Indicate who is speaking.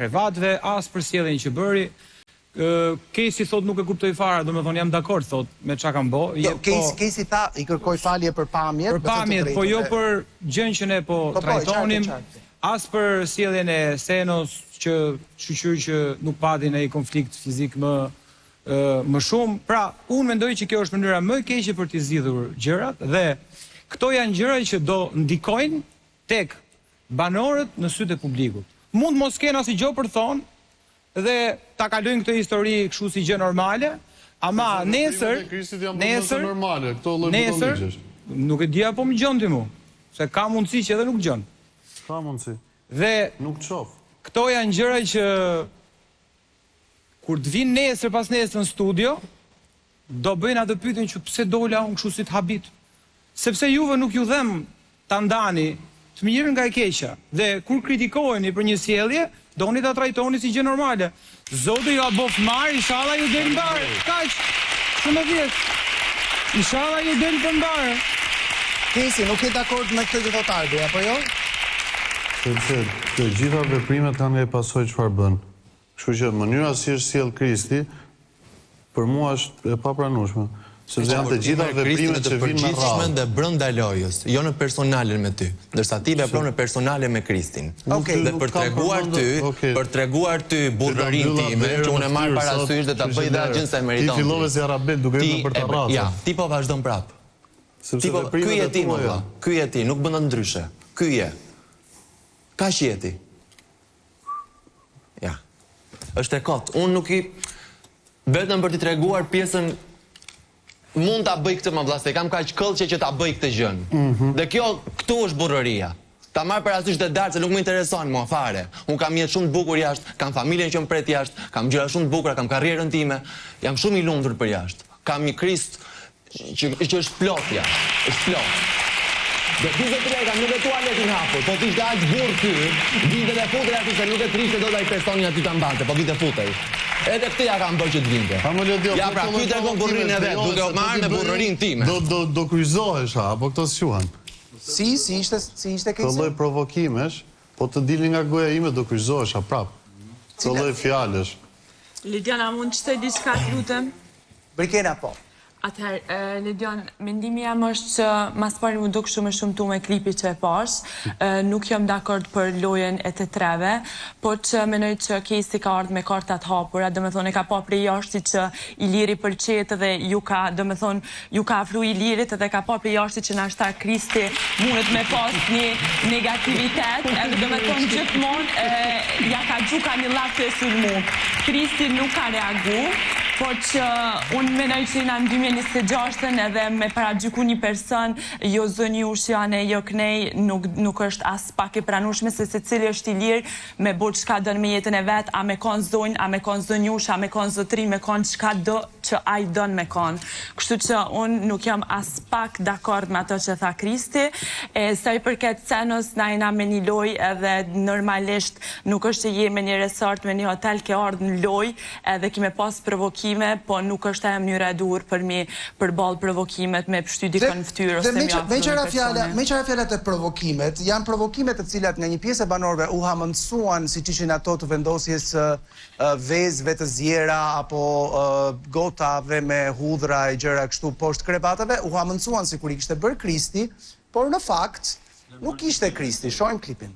Speaker 1: krevatëve, as për sjelljen që bëri. Kesi thot nuk e kuptoj fare, domethënë jam dakord thot me çka kam bë.
Speaker 2: Kesi tha i kërkoj falje për pamjet,
Speaker 1: për pamjet, po jo për gjën që ne po trajtonim, as për sjelljen e Senos që shqyr që nuk patin ai konflikt fizik më shumë. Pra, unë mendoj që kjo është mënyra më e keqe për të zgjidhur gjërat dhe këto janë gjëra që do ndikojnë tek banorët në sytë e publikut. Mund mos kenë asnjë gjë për thonë dhe ta kalojnë këtë histori kështu si gjë normale, ama nesër, nuk e di apo më gjon ti mu, se ka mundësi që edhe nuk gjon.
Speaker 3: Ka mundësi.
Speaker 1: Dhe
Speaker 3: nuk qof.
Speaker 1: Këto janë gjëra që kur të vinë nesër pas nesër në studio, do bëjnë atë pyetjen që pse dola unë kështu si të habit. Sepse juve nuk ju them ta ndani të mirën nga e keqja. Dhe kur kritikoheni për një sjellje, doni ta trajtoni si gjë normale. Zoti ju a bof marr, inshallah ju del mbar. Kaq. Shumë e vjet. Inshallah ju del mbar.
Speaker 2: Kesi, nuk je dakord me këtë që thot Ardi, apo jo?
Speaker 3: Sepse të gjitha veprimet kanë nga e pasojë çfarë bën. Kështu që mënyra si është sjell Krishti për mua është e papranueshme. Sepse janë të gjitha veprimet që vinë me radhë
Speaker 4: dhe brenda lojës, jo në personalen me ty, ndërsa ti vepron në personale me Kristin. Dhe për treguar ty burrërinë time, që unë e marr parasysh dhe ta bëj dhe gjën se e meriton.
Speaker 3: Ti fillove si Arabel duke hyrë për të rrallë.
Speaker 4: Ja, ti po vazhdon prap. Ky je ti, ky je ti, nuk bën ndryshe. Ky je. Kaq je ti. Ja. Është e kot. Unë nuk i vetëm për t'i treguar pjesën mund ta bëj këtë më vëlla, se kam kaq këllçe që ta bëj këtë gjën. Dhe këtu është burrëria. Ta marr parasysh të dalë se nuk më intereson mua fare. Un kam jetë shumë të bukur jashtë, kam familjen që më pret jashtë, kam gjëra shumë të bukura, kam karrierën time, jam shumë i lumtur për jashtë. Kam një Krist që është plot jashtë, është plot. Dhe ti zotëria nuk e tualetin hapur, po ti ishte aq burr ty, vinte dhe futej aty se nuk e trishte dot ai personi aty ta mbante, po vinte futej. Edhe këtë ja kam bërë që të vinte. Ja pra, ty tregon burrinë e vet, duke marrë me burrërinë time.
Speaker 3: Do kryqëzohesh, apo këto s'quhen?
Speaker 2: Si ishte Kesi?
Speaker 3: Të lloj provokimesh, po të dilni nga goja ime do kryqëzohesh prap. Të lloj fjalësh.
Speaker 5: Lidiana, mund të shtoj diçka, lutem?
Speaker 2: Brikena po.
Speaker 5: Atëherë, Lidian, mendimi jam është që mas pari më duk shumë me klipi që e pash, nuk jam dakord për lojen e të treve, po që menoj që Kesi ka ardhë me kartat hapura, dhe me thonë e ka pa prej jashti që i liri përqet dhe ju ka afru i lirit dhe ka pa prej jashti që nashta Kristi mundet me pas një negativitet, edhe dhe me thonë gjithmonë ja ka gjuka një lafë e sulmu. Kristi nuk ka reagu, po që unë menoj që jena në 2026 edhe me paragjyku një person, jo zëni ushjane, jo kënej, nuk është as pak e pranushme se cili është i lirë me bërë qka dënë me jetën e vetë, a me konë zonjë, a me konë zënjush, a me konë zotri, me konë qka dë që a i dënë me konë. Kështu që unë nuk jam as pak dakord me ato që tha Kristi, sa i përket Senos, na jena me një loj edhe normalisht nuk është që je me një resort, me një hotel ke ardhë në loj edhe kime pas provokime, po nuk është e mënyra e dur për mi përballë provokimet me pështy dikon në fytyrë ose me afru një personi.
Speaker 2: Me qëra fjallat e provokimet, janë provokimet të cilat nga një pjesë e banorëve u hamëndsuan si që ishin ato të vendosjes vezëve të zjera apo gotave me hudhra e gjëra kështu poshtë krevatave, u hamëndsuan si kur i kishte bërë Kristi, por në fakt nuk ishte Kristi. Shohim klipin.